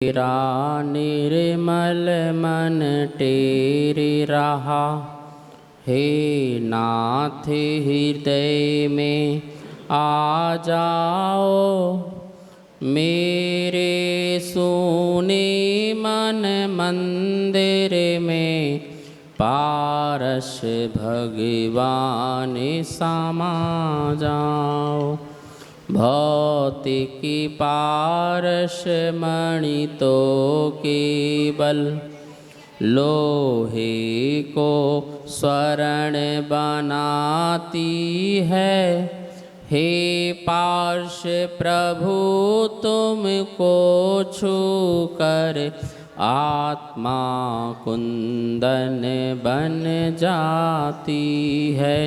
तेरा निर्मल मन तेरे रहा। हे नाथ हृदय में आ जाओ, मेरे सोने मन मंदिर में पारस भगवान समा जाओ। भौतिक पारस मणि तो केवल लोहे को स्वर्ण बनाती है। हे पार्श प्रभु तुमको छू कर आत्मा कुंदन बन जाती है।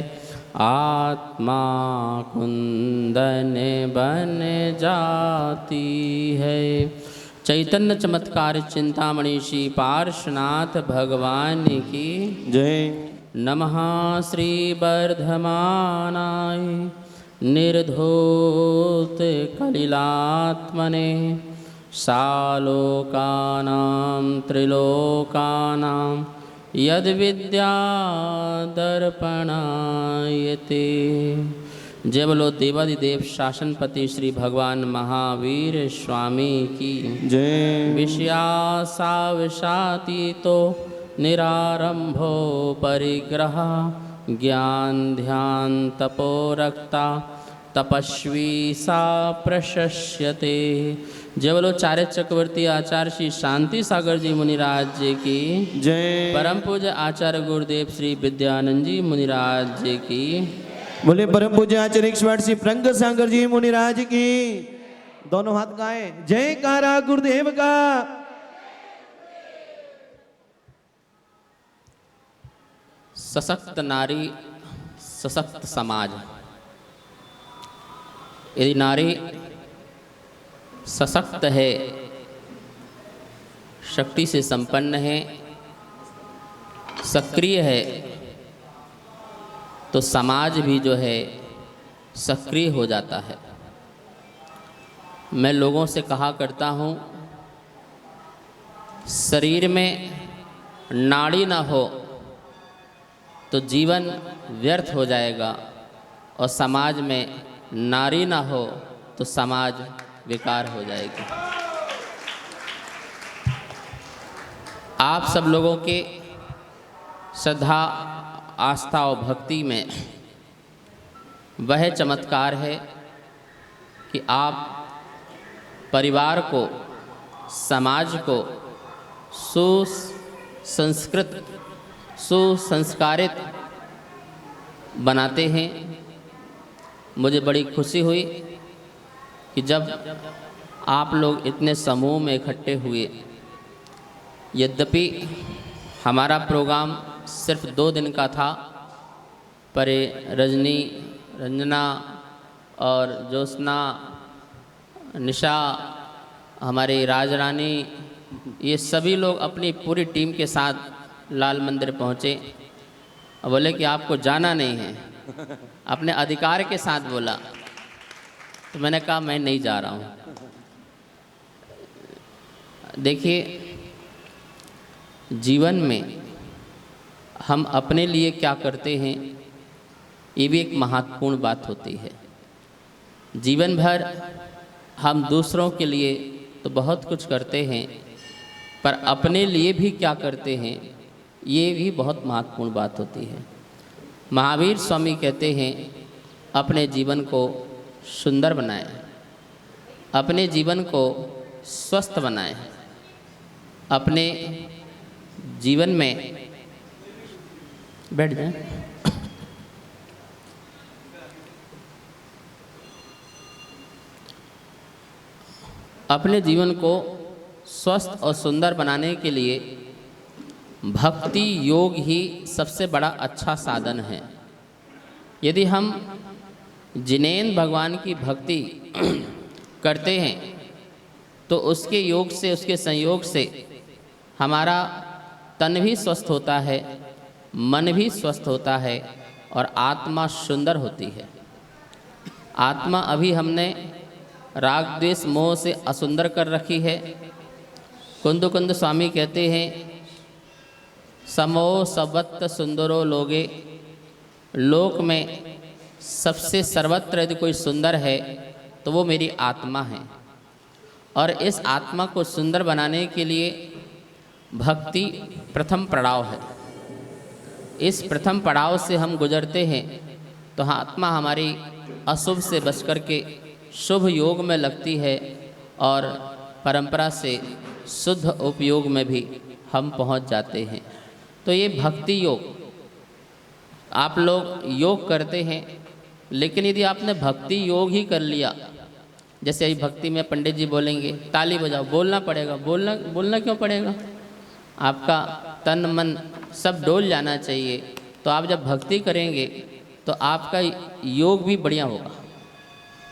आत्मा कुंदन बन जाती है। चैतन्य चमत्कार चिंतामणि श्री पार्श्वनाथ भगवान की जय। नमः श्री वर्धमानाय निर्धूत कलिलात्मने सालोकानां त्रिलोकानां यद विद्या दर्पणायते। जय बोलो देवादिदेव शासनपति श्री भगवान महावीर स्वामी की जय। विषयासावसातीतो निरारंभो परिग्रह ज्ञान ध्यान तपोरक्ता तपस्वी सा प्रशस्यते। जय बोलो चार्य चक्रवर्ती आचार्य श्री शांति सागर जी मुनिराज जी की जय। परम पूज्य आचार्य गुरुदेव श्री विद्यानंद जी मुनिराज जी की। बोले परम पूज्य आचार्य श्री प्रंग सागर जी मुनिराज की। दोनों हाथ गाएं जयकारा गुरुदेव का। सशक्त नारी सशक्त समाज। यदि नारी सशक्त है, शक्ति से संपन्न है, सक्रिय है, तो समाज भी जो है सक्रिय हो जाता है। मैं लोगों से कहा करता हूँ, शरीर में नाड़ी ना हो तो जीवन व्यर्थ हो जाएगा, और समाज में नारी ना हो तो समाज बेकार हो जाएगी। आप सब लोगों के श्रद्धा आस्था और भक्ति में वह चमत्कार है कि आप परिवार को, समाज को सुसंस्कृत सुसंस्कारित बनाते हैं। मुझे बड़ी खुशी हुई कि जब आप लोग इतने समूह में इकट्ठे हुए। यद्यपि हमारा प्रोग्राम सिर्फ 2 दिन का था, पर रंजना और ज्योत्सना, निशा, हमारी राजरानी, ये सभी लोग अपनी पूरी टीम के साथ लाल मंदिर पहुँचे और बोले कि आपको जाना नहीं है। अपने अधिकार के साथ बोला, तो मैंने कहा मैं नहीं जा रहा हूँ। देखिए, जीवन में हम अपने लिए क्या करते हैं, ये भी एक महत्वपूर्ण बात होती है। जीवन भर हम दूसरों के लिए तो बहुत कुछ करते हैं, पर अपने लिए भी क्या करते हैं, ये भी बहुत महत्वपूर्ण बात होती है। महावीर स्वामी कहते हैं, अपने जीवन को सुंदर बनाएं, अपने जीवन को स्वस्थ बनाएं, अपने जीवन में बैठ जाएं। अपने जीवन को स्वस्थ और सुंदर बनाने के लिए भक्ति योग ही सबसे बड़ा अच्छा साधन है। यदि हम जिनेंद्र भगवान की भक्ति करते हैं तो उसके योग से, उसके संयोग से हमारा तन भी स्वस्थ होता है, मन भी स्वस्थ होता है और आत्मा सुंदर होती है। आत्मा अभी हमने राग द्वेष मोह से असुंदर कर रखी है, कुंद कुंद स्वामी कहते हैं, समो सबत्र सुंदरो लोगे, लोक में सबसे सर्वत्र यदि कोई सुंदर है तो वो मेरी आत्मा है। और इस आत्मा को सुंदर बनाने के लिए भक्ति प्रथम पड़ाव है। इस प्रथम पड़ाव से हम गुजरते हैं तो आत्मा हमारी अशुभ से बच कर के शुभ योग में लगती है और परंपरा से शुद्ध उपयोग में भी हम पहुंच जाते हैं। तो ये भक्ति योग, आप लोग योग करते हैं, लेकिन यदि आपने भक्ति योग ही कर लिया, जैसे अभी भक्ति में पंडित जी बोलेंगे ताली बजाओ, बोलना पड़ेगा, बोलना क्यों पड़ेगा, आपका तन मन सब डोल जाना चाहिए। तो आप जब भक्ति करेंगे तो आपका योग भी बढ़िया होगा,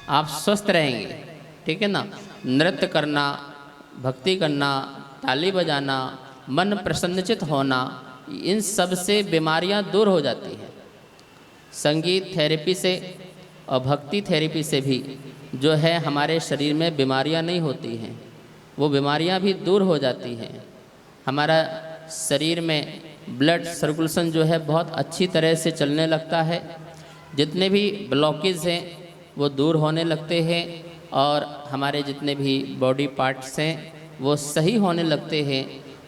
आप स्वस्थ रहेंगे, ठीक है ना। नृत्य करना, भक्ति करना, ताली बजाना, मन प्रसन्नचित होना, इन सब से बीमारियां दूर हो जाती हैं। संगीत थेरेपी से और भक्ति थेरेपी से भी जो है हमारे शरीर में बीमारियां नहीं होती हैं, वो बीमारियां भी दूर हो जाती हैं। हमारा शरीर में ब्लड सर्कुलेशन जो है बहुत अच्छी तरह से चलने लगता है, जितने भी ब्लॉकेज हैं वो दूर होने लगते हैं और हमारे जितने भी बॉडी पार्ट्स हैं वो सही होने लगते हैं।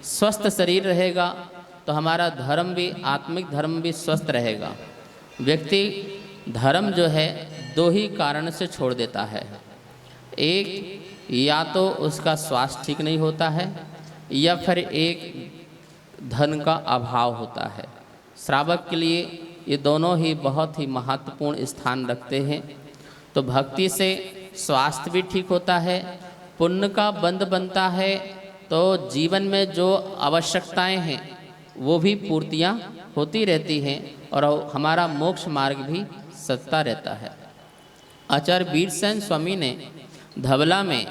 स्वस्थ शरीर रहेगा तो हमारा धर्म भी, आत्मिक धर्म भी स्वस्थ रहेगा। व्यक्ति धर्म जो है दो ही कारण से छोड़ देता है, एक या तो उसका स्वास्थ्य ठीक नहीं होता है या फिर एक धन का अभाव होता है। श्रावक के लिए ये दोनों ही बहुत ही महत्वपूर्ण स्थान रखते हैं। तो भक्ति से स्वास्थ्य भी ठीक होता है, पुण्य का बंध बनता है, तो जीवन में जो आवश्यकताएं हैं वो भी पूर्तियां होती रहती हैं और हमारा मोक्ष मार्ग भी सत्ता रहता है। आचार्य वीरसेन स्वामी ने धवला में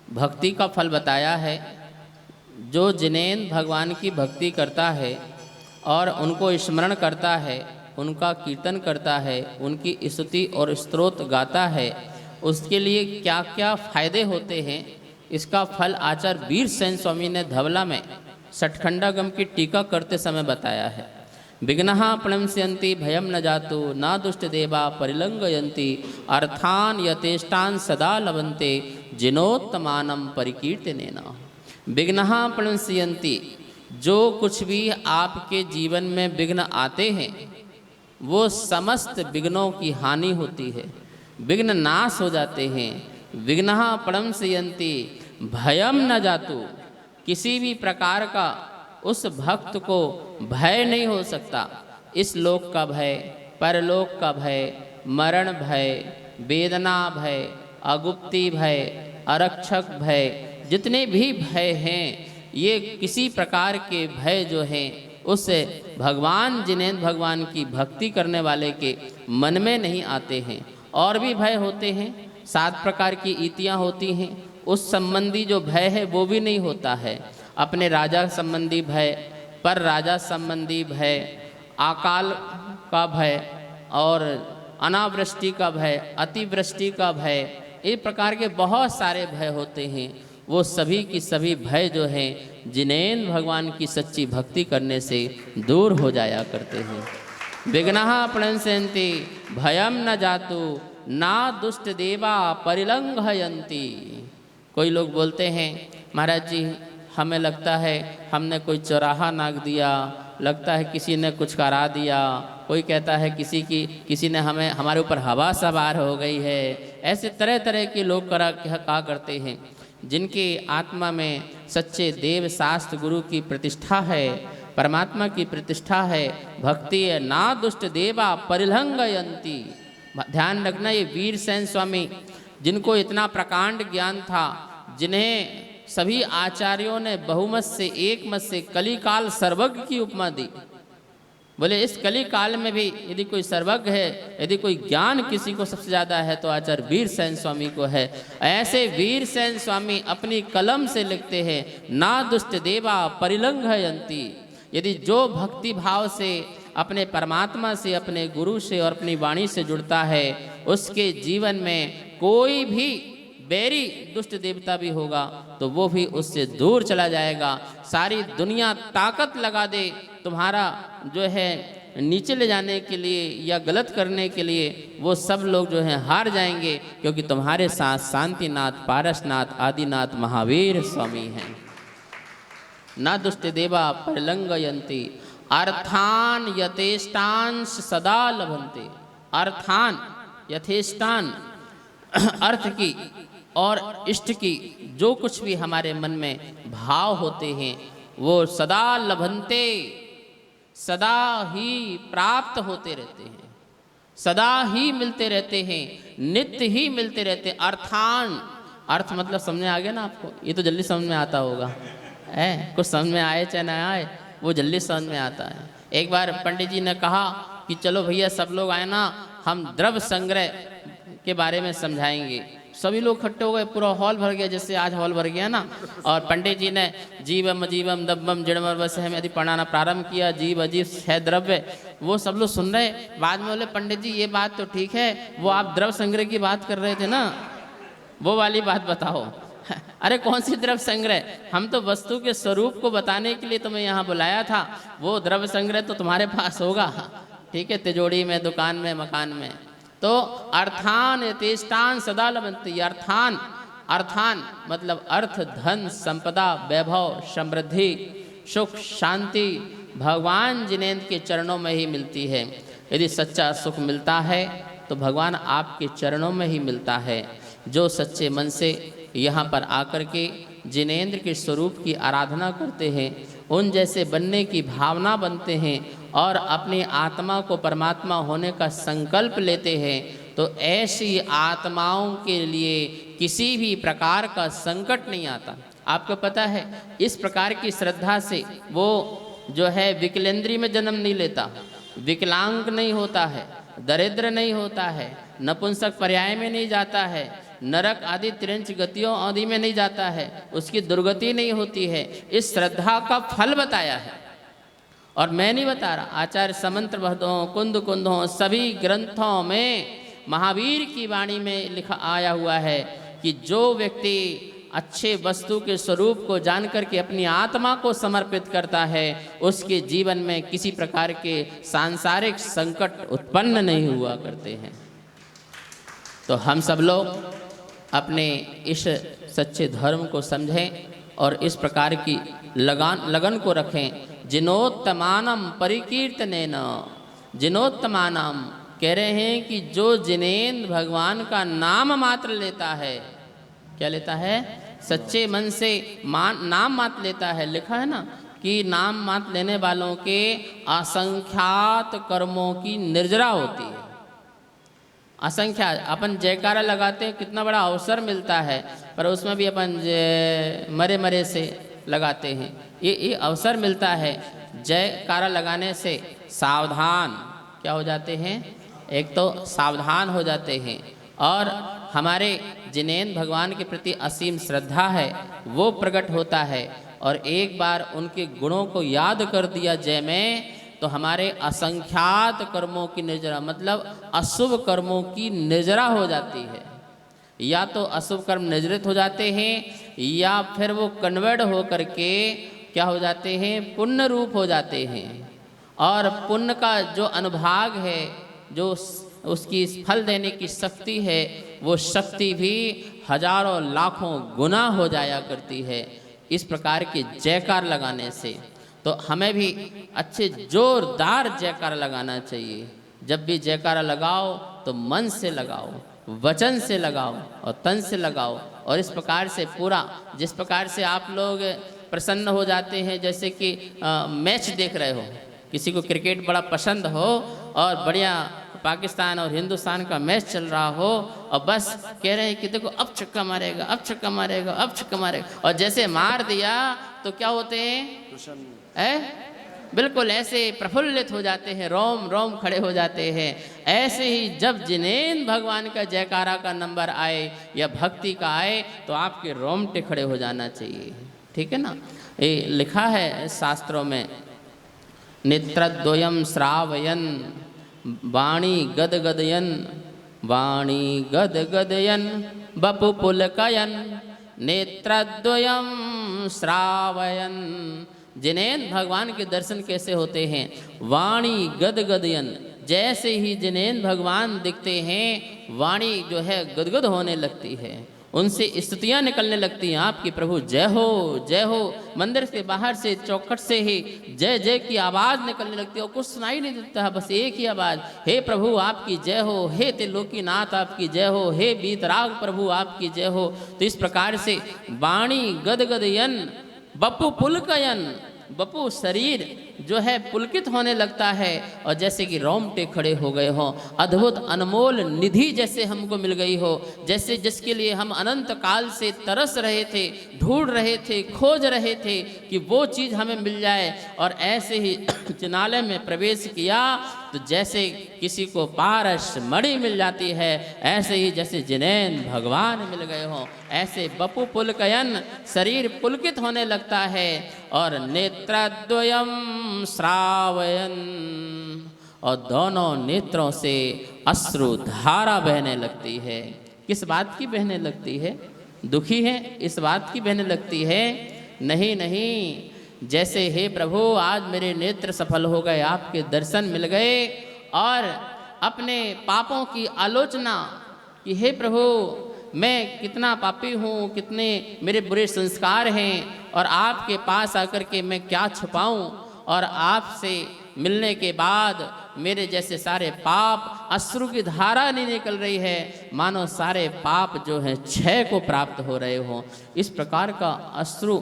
भक्ति का फल बताया है। जो जिनेंद्र भगवान की भक्ति करता है और उनको स्मरण करता है, उनका कीर्तन करता है, उनकी स्तुति और स्तोत्र गाता है, उसके लिए क्या क्या फायदे होते हैं, इसका फल आचार्य वीरसेन स्वामी ने धवला में सठखंडागम की टीका करते समय बताया है। विघ्नः प्रणश्यन्ति भयं न जातु न दुष्ट देवा परिलंघयन्ति अर्थान यथेष्टान सदा लभन्ते जिनोत्तमानं परिकीर्तनेन। विघ्नः प्रणश्यन्ति, जो कुछ भी आपके जीवन में विघ्न आते हैं वो समस्त विघ्नों की हानि होती है, विघ्न नाश हो जाते हैं। विघ्नः प्रणश्यन्ति भयं न जातु, किसी भी प्रकार का उस भक्त को भय नहीं हो सकता। इस लोक का भय, परलोक का भय, मरण भय, वेदना भय, अगुप्ती भय, आरक्षक भय, जितने भी भय हैं ये किसी प्रकार के भय जो हैं उस भगवान जिनेंद्र भगवान की भक्ति करने वाले के मन में नहीं आते हैं। और भी भय होते हैं, 7 प्रकार की ईतियाँ होती हैं, उस संबंधी जो भय है वो भी नहीं होता है। अपने राजा संबंधी भय, पर राजा संबंधी भय, अकाल का भय और अनावृष्टि का भय, अतिवृष्टि का भय, इस प्रकार के बहुत सारे भय होते हैं। वो सभी की सभी भय जो हैं जिनेंद्र भगवान की सच्ची भक्ति करने से दूर हो जाया करते हैं। विघ्नः प्रणश्यन्ति भयं न जातु ना दुष्ट देवा परिलंघयन्ति। कोई लोग बोलते हैं महाराज जी हमें लगता है हमने कोई चौराहा नाक दिया, लगता है किसी ने कुछ करा दिया, कोई कहता है किसी ने हमारे ऊपर हवा सवार हो गई है। ऐसे तरह तरह के लोग कहा करते हैं। जिनकी आत्मा में सच्चे देव शास्त्र गुरु की प्रतिष्ठा है, परमात्मा की प्रतिष्ठा है, भक्ति है, ना दुष्ट देवा परिलंघयन्ति। ध्यान रखना, ये वीरसेन स्वामी जिनको इतना प्रकांड ज्ञान था, जिन्हें सभी आचार्यों ने बहुमत से एक मत से कलिकाल सर्वज्ञ की उपमा दी। बोले इस कली काल में भी यदि कोई सर्वज्ञ है, यदि कोई ज्ञान किसी को सबसे ज़्यादा है तो आचार्य वीरसेन स्वामी को है। ऐसे वीरसेन स्वामी अपनी कलम से लिखते हैं, ना दुष्ट देवा परिलंघयन्ति। यदि जो भक्ति भाव से अपने परमात्मा से, अपने गुरु से और अपनी वाणी से जुड़ता है, उसके जीवन में कोई भी बैरी दुष्ट देवता भी होगा तो वो भी उससे दूर चला जाएगा। सारी दुनिया ताकत लगा दे तुम्हारा जो है नीचे ले जाने के लिए या गलत करने के लिए, वो सब लोग जो हैं हार जाएंगे, क्योंकि तुम्हारे साथ शांतिनाथ, पारसनाथ, आदिनाथ, महावीर स्वामी हैं। न दुष्ट देवा प्रलंगयन्ति अर्थान यथेष्टांश सदा लभन्ते। अर्थान यथेष्टान अर्थ की और इष्ट की जो कुछ भी हमारे मन में भाव होते हैं वो सदा लभन्ते, सदा ही प्राप्त होते रहते हैं, सदा ही मिलते रहते हैं, नित्य ही मिलते रहते हैं। अर्थान, अर्थ मतलब समझ में आ गया ना आपको? ये तो जल्दी समझ में आता होगा है, कुछ समझ में आए चाहे ना आए वो जल्दी समझ में आता है। एक बार पंडित जी ने कहा कि चलो भैया सब लोग आए ना, हम द्रव्य संग्रह के बारे में समझाएंगे। सभी लोग इकट्ठे हो गए, पूरा हॉल भर गया, जैसे आज हॉल भर गया ना। और पंडित जी ने जीवम अजीवम दब्बम जड़मर वैसे हमें यदि पढ़ाना प्रारंभ किया, जीव अजीव है द्रव्य, वो सब लोग सुन रहे। बाद में बोले पंडित जी ये बात तो ठीक है, वो आप द्रव्य संग्रह की बात कर रहे थे ना, वो वाली बात बताओ। अरे कौन सी द्रव्य संग्रह, हम तो वस्तु के स्वरूप को बताने के लिए तुम्हें यहाँ बुलाया था। वो द्रव्य संग्रह तो तुम्हारे पास होगा, ठीक है, तिजोरी में, दुकान में, मकान में। तो अर्थान यथेष्टान सदा लभन्ते। अर्थान, अर्थान मतलब अर्थ, धन, संपदा, वैभव, समृद्धि, सुख, शांति भगवान जिनेंद्र के चरणों में ही मिलती है। यदि सच्चा सुख मिलता है तो भगवान आपके चरणों में ही मिलता है। जो सच्चे मन से यहाँ पर आकर के जिनेंद्र के स्वरूप की आराधना करते हैं, उन जैसे बनने की भावना बनते हैं और अपनी आत्मा को परमात्मा होने का संकल्प लेते हैं, तो ऐसी आत्माओं के लिए किसी भी प्रकार का संकट नहीं आता। आपको पता है, इस प्रकार की श्रद्धा से वो जो है विकलेंद्री में जन्म नहीं लेता, विकलांग नहीं होता है, दरिद्र नहीं होता है, नपुंसक पर्याय में नहीं जाता है, नरक आदि त्रिंच गतियों आदि में नहीं जाता है, उसकी दुर्गति नहीं होती है। इस श्रद्धा का फल बताया है और मैं नहीं बता रहा। आचार्य समंत्र बहदों, कुंद कुंदों सभी ग्रंथों में महावीर की वाणी में लिखा आया हुआ है कि जो व्यक्ति अच्छे वस्तु के स्वरूप को जान करके अपनी आत्मा को समर्पित करता है, उसके जीवन में किसी प्रकार के सांसारिक संकट उत्पन्न नहीं हुआ करते हैं। तो हम सब लोग अपने इस सच्चे धर्म को समझें और इस प्रकार की लगन को रखें। जिनोत्तमानम परिकीर्तनेन, जिनोत्तमानम कह रहे हैं कि जो जिनेंद्र भगवान का नाम मात्र लेता है, क्या लेता है? सच्चे मन से नाम मात्र लेता है। लिखा है ना कि नाम मात्र लेने वालों के असंख्यात कर्मों की निर्जरा होती है। असंख्यात, अपन जयकारा लगाते हैं, कितना बड़ा अवसर मिलता है, पर उसमें भी अपन मरे मरे से लगाते हैं। ये अवसर मिलता है, जयकारा लगाने से सावधान क्या हो जाते हैं? एक तो सावधान हो जाते हैं और हमारे जिनेंद्र भगवान के प्रति असीम श्रद्धा है वो प्रकट होता है। और एक बार उनके गुणों को याद कर दिया जय में, तो हमारे असंख्यात कर्मों की निर्जरा, मतलब अशुभ कर्मों की निर्जरा हो जाती है। या तो अशुभ कर्म निर्जरित हो जाते हैं या फिर वो कन्वर्ट हो करके क्या हो जाते हैं? पुण्य रूप हो जाते हैं। और पुण्य का जो अनुभाग है, जो उसकी फल देने की शक्ति है, वो शक्ति भी हजारों लाखों गुना हो जाया करती है इस प्रकार के जयकार लगाने से। तो हमें भी अच्छे जोरदार जयकारा लगाना चाहिए। जब भी जयकारा लगाओ तो मन से लगाओ, वचन से लगाओ और तन से लगाओ। और इस प्रकार से पूरा, जिस प्रकार से आप लोग प्रसन्न हो जाते हैं, जैसे कि मैच देख रहे हो, किसी को क्रिकेट बड़ा पसंद हो और बढ़िया पाकिस्तान और हिंदुस्तान का मैच चल रहा हो और बस कह रहे हैं कि देखो अब छक्का मारेगा, अब छक्का मारेगा, अब छक्का मारेगा, और जैसे मार दिया तो क्या होते हैं? बिल्कुल ऐसे प्रफुल्लित हो जाते हैं, रोम रोम खड़े हो जाते हैं। ऐसे ही जब जिनेंद्र भगवान का जयकारा का नंबर आए या भक्ति का आए तो आपके रोमटे खड़े हो जाना चाहिए, ठीक है ना। ये लिखा है शास्त्रों में, नेत्रद्वयम श्रावयन वाणी गदगदयन वाणी गद गदयन बपु पुलकयन नेत्रद्वयम श्रावयन। जिनेन्द्र भगवान के दर्शन कैसे होते हैं? वाणी गद गदयन, जैसे ही जिनेन्द्र भगवान दिखते हैं वाणी जो है गदगद होने लगती है, उनसे स्तुतियाँ निकलने लगती हैं आपकी प्रभु जय हो जय हो। मंदिर से बाहर से चौखट से ही जय जय की आवाज़ निकलने लगती है और कुछ सुनाई नहीं देता है, बस एक ही आवाज़, हे प्रभु आपकी जय हो, हे त्रिलोकीनाथ आपकी जय हो, हे बीतराग प्रभु आपकी जय हो। तो इस प्रकार से वाणी गदगदयन बपु पुलकयन, बपु शरीर जो है पुलकित होने लगता है और जैसे कि रोंगटे खड़े हो गए हों, अद्भुत अनमोल निधि जैसे हमको मिल गई हो, जैसे जिसके लिए हम अनंत काल से तरस रहे थे, ढूंढ रहे थे, खोज रहे थे कि वो चीज़ हमें मिल जाए। और ऐसे ही जिनालय में प्रवेश किया तो जैसे किसी को पारस मणि मिल जाती है, ऐसे ही जैसे जिनेन्द्र भगवान मिल गए हों, ऐसे बपु पुलकयन शरीर पुलकित होने लगता है और नेत्रद्वयम श्रावयन, और दोनों नेत्रों से अश्रु धारा बहने लगती है। किस बात की बहने लगती है? दुखी है इस बात की बहने लगती है? नहीं नहीं, जैसे हे प्रभु आज मेरे नेत्र सफल हो गए, आपके दर्शन मिल गए और अपने पापों की आलोचना कि हे प्रभु मैं कितना पापी हूँ, कितने मेरे बुरे संस्कार हैं और आपके पास आकर के मैं क्या छुपाऊँ, और आपसे मिलने के बाद मेरे जैसे सारे पाप, अश्रु की धारा नहीं निकल रही है, मानो सारे पाप जो हैं क्षय को प्राप्त हो रहे हों। इस प्रकार का अश्रु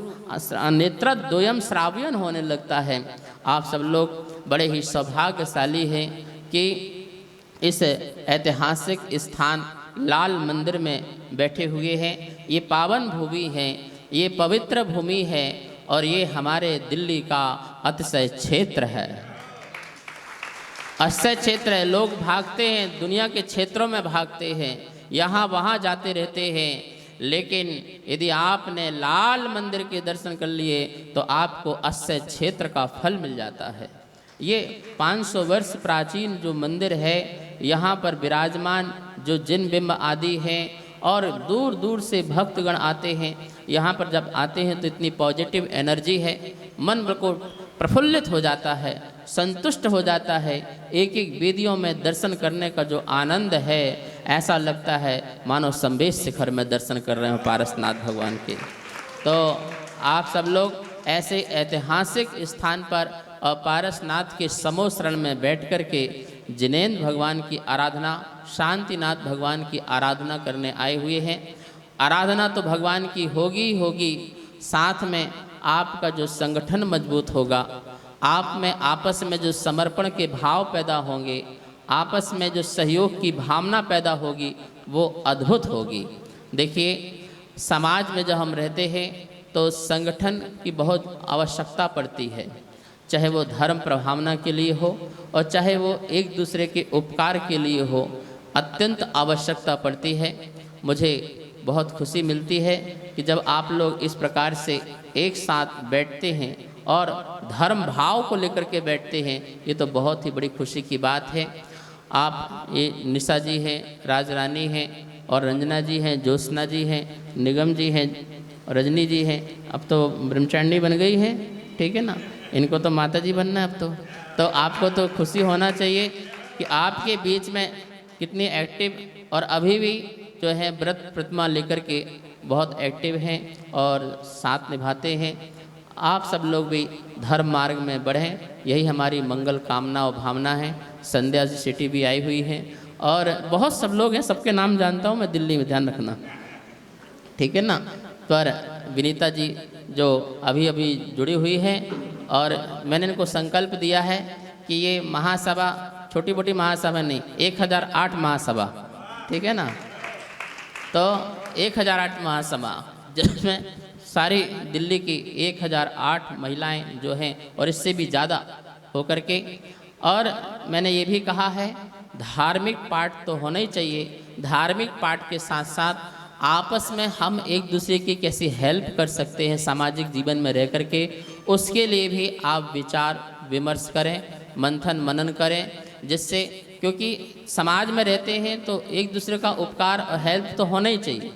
नेत्रद्वयम श्रावयन होने लगता है। आप सब लोग बड़े ही सौभाग्यशाली हैं कि इस ऐतिहासिक स्थान लाल मंदिर में बैठे हुए हैं। ये पावन भूमि है, ये पवित्र भूमि है और ये हमारे दिल्ली का अतिशय क्षेत्र है, अक्षय क्षेत्र है। लोग भागते हैं, दुनिया के क्षेत्रों में भागते हैं, यहाँ वहाँ जाते रहते हैं, लेकिन यदि आपने लाल मंदिर के दर्शन कर लिए तो आपको अक्षय क्षेत्र का फल मिल जाता है। ये 500 वर्ष प्राचीन जो मंदिर है, यहाँ पर विराजमान जो जिन बिंब आदि हैं और दूर दूर से भक्तगण आते हैं। यहाँ पर जब आते हैं तो इतनी पॉजिटिव एनर्जी है, मन बिल्कुल प्रफुल्लित हो जाता है, संतुष्ट हो जाता है। एक एक वेदियों में दर्शन करने का जो आनंद है, ऐसा लगता है मानो संवेश शिखर में दर्शन कर रहे हो पारसनाथ भगवान के। तो आप सब लोग ऐसे ऐतिहासिक स्थान पर और पारसनाथ के समो शरण में बैठ कर के जिनेन्द्र भगवान की आराधना, शांतिनाथ भगवान की आराधना करने आए हुए हैं। आराधना तो भगवान की होगी होगी, साथ में आपका जो संगठन मजबूत होगा, आप में आपस में जो समर्पण के भाव पैदा होंगे, आपस में जो सहयोग की भावना पैदा होगी, वो अद्भुत होगी। देखिए समाज में जब हम रहते हैं तो संगठन की बहुत आवश्यकता पड़ती है, चाहे वो धर्म प्रभावना के लिए हो और चाहे वो एक दूसरे के उपकार के लिए हो, अत्यंत आवश्यकता पड़ती है। मुझे बहुत खुशी मिलती है कि जब आप लोग इस प्रकार से एक साथ बैठते हैं और धर्म भाव को लेकर के बैठते हैं, ये तो बहुत ही बड़ी खुशी की बात है। आप ये निशा जी हैं, राजरानी हैं और रंजना जी हैं, ज्योत्सना जी हैं, निगम जी हैं, रजनी जी हैं, अब तो ब्रह्मचारिणी बन गई है, ठीक है ना, इनको तो माता जी बनना है अब तो आपको तो खुशी होना चाहिए कि आपके बीच में कितनी एक्टिव और अभी भी जो है व्रत प्रतिमा लेकर के बहुत एक्टिव हैं और साथ निभाते हैं। आप सब लोग भी धर्म मार्ग में बढ़ें, यही हमारी मंगल कामना और भावना है। संध्या जी सिटी भी आई हुई हैं और बहुत सब लोग हैं, सबके नाम जानता हूँ मैं, दिल्ली में ध्यान रखना, ठीक है ना। पर विनीता जी जो अभी अभी जुड़ी हुई है और मैंने इनको संकल्प दिया है कि ये महासभा छोटी मोटी महासभा नहीं, 1008 महासभा, ठीक है ना, तो 1008 महासभा जिसमें सारी दिल्ली की 1008 महिलाएं जो हैं और इससे भी ज़्यादा होकर के, और मैंने ये भी कहा है धार्मिक पाठ तो होना ही चाहिए, धार्मिक पाठ के साथ साथ आपस में हम एक दूसरे की कैसी हेल्प कर सकते हैं सामाजिक जीवन में रह करके, उसके लिए भी आप विचार विमर्श करें, मंथन मनन करें, जिससे क्योंकि समाज में रहते हैं तो एक दूसरे का उपकार और हेल्प तो होना ही चाहिए,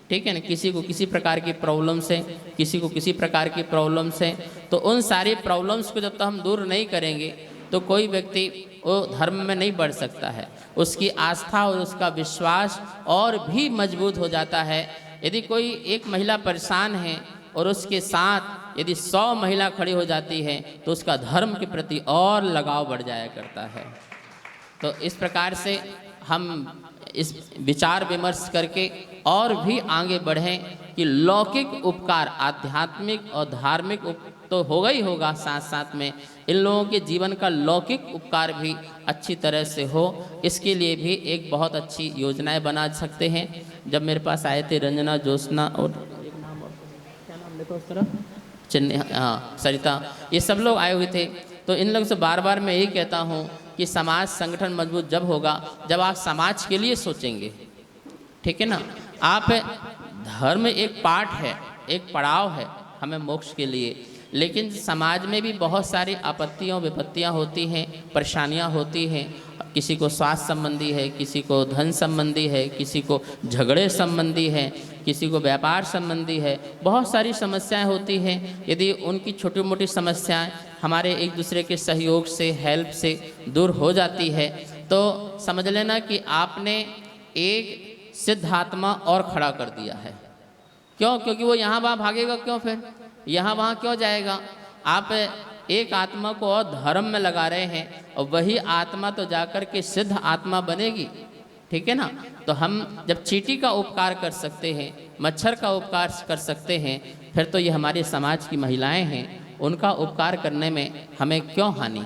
ठीक है ना। किसी को किसी प्रकार की प्रॉब्लम्स है, किसी को किसी प्रकार की प्रॉब्लम्स है, तो उन सारी प्रॉब्लम्स को जब तक हम दूर नहीं करेंगे तो कोई व्यक्ति वो धर्म में नहीं बढ़ सकता है। उसकी आस्था और उसका विश्वास और भी मजबूत हो जाता है। यदि कोई एक महिला परेशान है और उसके साथ यदि 100 महिला खड़ी हो जाती है तो उसका धर्म के प्रति और लगाव बढ़ जाया करता है। तो इस प्रकार से हम इस विचार विमर्श करके और भी आगे बढ़ें कि लौकिक उपकार, आध्यात्मिक और धार्मिक तो होगा ही होगा, साथ साथ में इन लोगों के जीवन का लौकिक उपकार भी अच्छी तरह से हो। इसके लिए भी एक बहुत अच्छी योजनाएं बना सकते हैं। जब मेरे पास आए थे रंजना, ज्योत्सना और एक नाम और क्या नाम लेते उस तरह, चेन्नई, हाँ सरिता, ये सब लोग आए हुए थे। तो इन लोगों से बार बार मैं यही कहता हूँ कि समाज संगठन मजबूत जब होगा जब आप समाज के लिए सोचेंगे, ठीक है ना। आप धर्म एक पार्ट है, एक पड़ाव है हमें मोक्ष के लिए, लेकिन समाज में भी बहुत सारी आपत्तियाँ विपत्तियाँ होती हैं, परेशानियाँ होती हैं। किसी को स्वास्थ्य संबंधी है, किसी को धन संबंधी है, किसी को झगड़े संबंधी है, किसी को व्यापार संबंधी है, बहुत सारी समस्याएं होती हैं। यदि उनकी छोटी मोटी समस्याएं हमारे एक दूसरे के सहयोग से, हेल्प से दूर हो जाती है तो समझ लेना कि आपने एक सिद्धात्मा और खड़ा कर दिया है। क्यों? क्योंकि वो यहाँ वहाँ भागेगा क्यों, फिर यहाँ वहाँ क्यों जाएगा। आप एक आत्मा को और धर्म में लगा रहे हैं और वही आत्मा तो जाकर के सिद्ध आत्मा बनेगी, ठीक है ना। तो हम जब चींटी का उपकार कर सकते हैं, मच्छर का उपकार कर सकते हैं, फिर तो ये हमारे समाज की महिलाएं हैं, उनका उपकार करने में हमें क्यों हानि।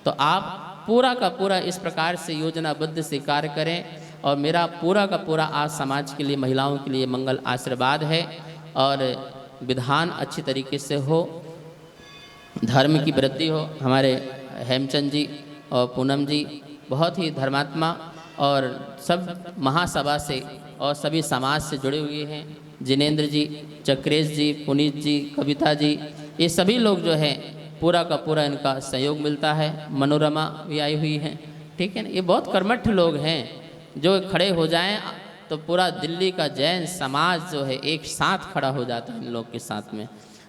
तो आप पूरा का पूरा इस प्रकार से योजनाबद्ध से कार्य करें और मेरा पूरा का पूरा आज समाज के लिए, महिलाओं के लिए मंगल आशीर्वाद है और विधान अच्छी तरीके से हो, धर्म की वृद्धि हो। हमारे हेमचंद जी और पूनम जी बहुत ही धर्मात्मा और सब महासभा से और सभी समाज से जुड़े हुए हैं। जिनेंद्र जी, चक्रेश जी, पुनीत जी, कविता जी, ये सभी लोग जो हैं पूरा का पूरा इनका सहयोग मिलता है। मनोरमा भी आई हुई हैं, ठीक है ना। ये बहुत कर्मठ लोग हैं, जो खड़े हो जाएं तो पूरा दिल्ली का जैन समाज जो है एक साथ खड़ा हो जाता है इन लोग के साथ में।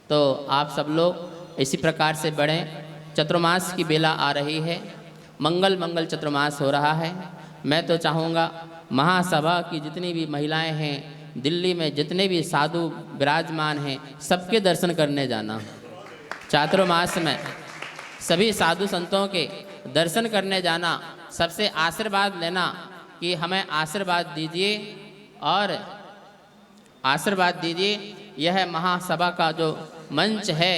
तो आप सब लोग इसी प्रकार से बढ़ें। चतुर्मास की बेला आ रही है, मंगल चतुर्मास हो रहा है। मैं तो चाहूँगा महासभा की जितनी भी महिलाएं हैं, दिल्ली में जितने भी साधु विराजमान हैं, सबके दर्शन करने जाना। चातुर्मास में सभी साधु संतों के दर्शन करने जाना, सबसे आशीर्वाद लेना कि हमें आशीर्वाद दीजिए और आशीर्वाद दीजिए। यह महासभा का जो मंच है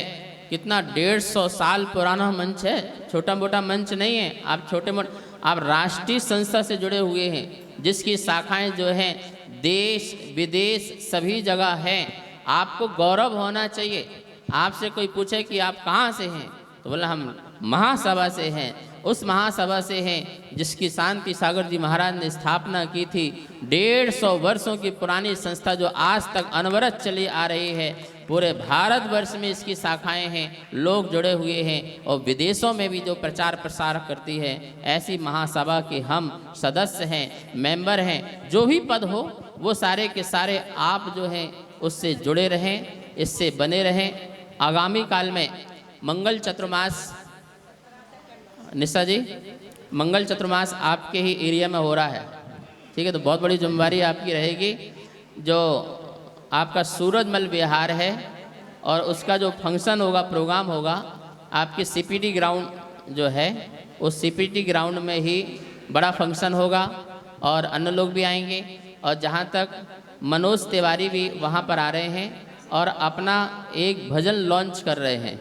कितना 150 साल पुराना मंच है, छोटा मोटा मंच नहीं है। आप छोटे मोटे, आप राष्ट्रीय संस्था से जुड़े हुए हैं, जिसकी शाखाएं जो हैं देश विदेश सभी जगह हैं। आपको गौरव होना चाहिए। आपसे कोई पूछे कि आप कहाँ से हैं तो बोला हम महासभा से हैं। उस महासभा से हैं जिसकी शांति सागर जी महाराज ने स्थापना की थी। 150 वर्षों की पुरानी संस्था जो आज तक अनवरत चली आ रही है। पूरे भारतवर्ष में इसकी शाखाएं हैं, लोग जुड़े हुए हैं और विदेशों में भी जो प्रचार प्रसार करती है। ऐसी महासभा के हम सदस्य हैं, मेंबर हैं। जो भी पद हो वो सारे के सारे आप जो हैं उससे जुड़े रहें, इससे बने रहें। आगामी काल में मंगल चतुर्मास, निशा जी, मंगल चतुर्मास आपके ही एरिया में हो रहा है, ठीक है। तो बहुत बड़ी जिम्मेदारी आपकी रहेगी। जो आपका सूरजमल विहार है और उसका जो फंक्शन होगा, प्रोग्राम होगा, आपके सीपीटी ग्राउंड जो है उस सीपीटी ग्राउंड में ही बड़ा फंक्शन होगा और अन्य लोग भी आएंगे। और जहाँ तक मनोज तिवारी भी वहाँ पर आ रहे हैं और अपना एक भजन लॉन्च कर रहे हैं,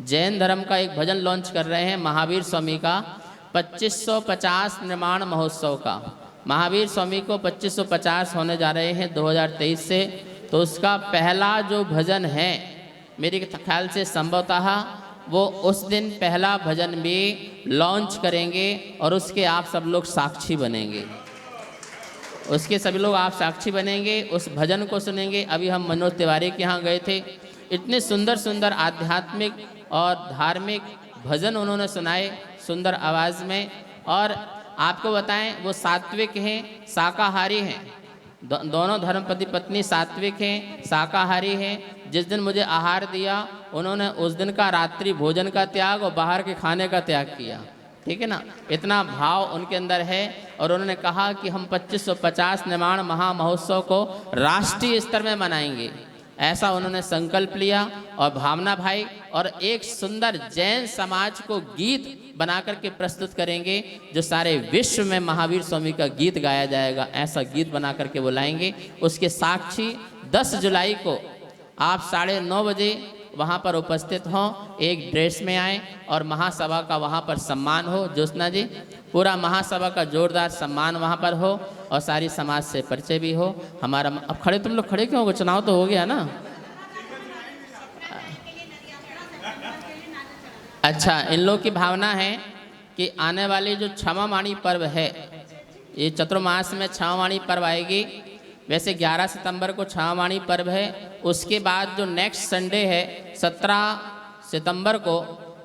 जैन धर्म का एक भजन लॉन्च कर रहे हैं महावीर स्वामी का 2550 निर्माण महोत्सव का। महावीर स्वामी को 2550 होने जा रहे हैं 2023 से। तो उसका पहला जो भजन है मेरे ख्याल से संभवतः वो उस दिन पहला भजन भी लॉन्च करेंगे और उसके आप सब लोग साक्षी बनेंगे। उसके सभी लोग आप साक्षी बनेंगे, उस भजन को सुनेंगे। अभी हम मनोज तिवारी के यहाँ गए थे, इतने सुंदर सुंदर आध्यात्मिक और धार्मिक भजन उन्होंने सुनाए सुंदर आवाज़ में। और आपको बताएं वो सात्विक हैं, शाकाहारी हैं। दोनों धर्मपति पत्नी सात्विक हैं, शाकाहारी हैं। जिस दिन मुझे आहार दिया उन्होंने उस दिन का रात्रि भोजन का त्याग और बाहर के खाने का त्याग किया। ठीक है ना, इतना भाव उनके अंदर है। और उन्होंने कहा कि हम 2550 निर्माण महामहोत्सव को राष्ट्रीय स्तर में मनाएंगे, ऐसा उन्होंने संकल्प लिया। और भावना भाई और एक सुंदर जैन समाज को गीत बना करके प्रस्तुत करेंगे, जो सारे विश्व में महावीर स्वामी का गीत गाया जाएगा, ऐसा गीत बना करके वो लाएंगे। उसके साक्षी 10 जुलाई को आप 9:30 बजे वहाँ पर उपस्थित हों, एक ड्रेस में आएँ और महासभा का वहाँ पर सम्मान हो। ज्योत्सना जी, पूरा महासभा का जोरदार सम्मान वहाँ पर हो और सारी समाज से परिचय भी हो हमारा। अब खड़े, तुम लोग खड़े क्यों हो? चुनाव तो हो गया ना। अच्छा, इन लोग की भावना है कि आने वाली जो क्षमावाणी पर्व है, ये चतुर्मास में क्षमावाणी पर्व आएगी। वैसे 11 सितंबर को क्षमावाणी पर्व है। उसके बाद जो नेक्स्ट संडे है 17 सितंबर को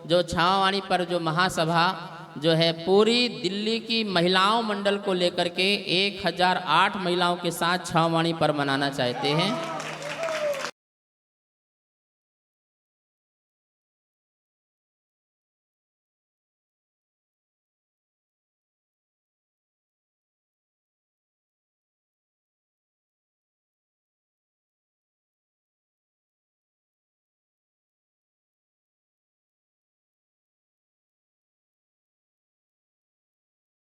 जो क्षमावाणी पर्व, जो महासभा जो है पूरी दिल्ली की महिलाओं मंडल को लेकर के 1008 महिलाओं के साथ क्षमावाणी पर्व मनाना चाहते हैं।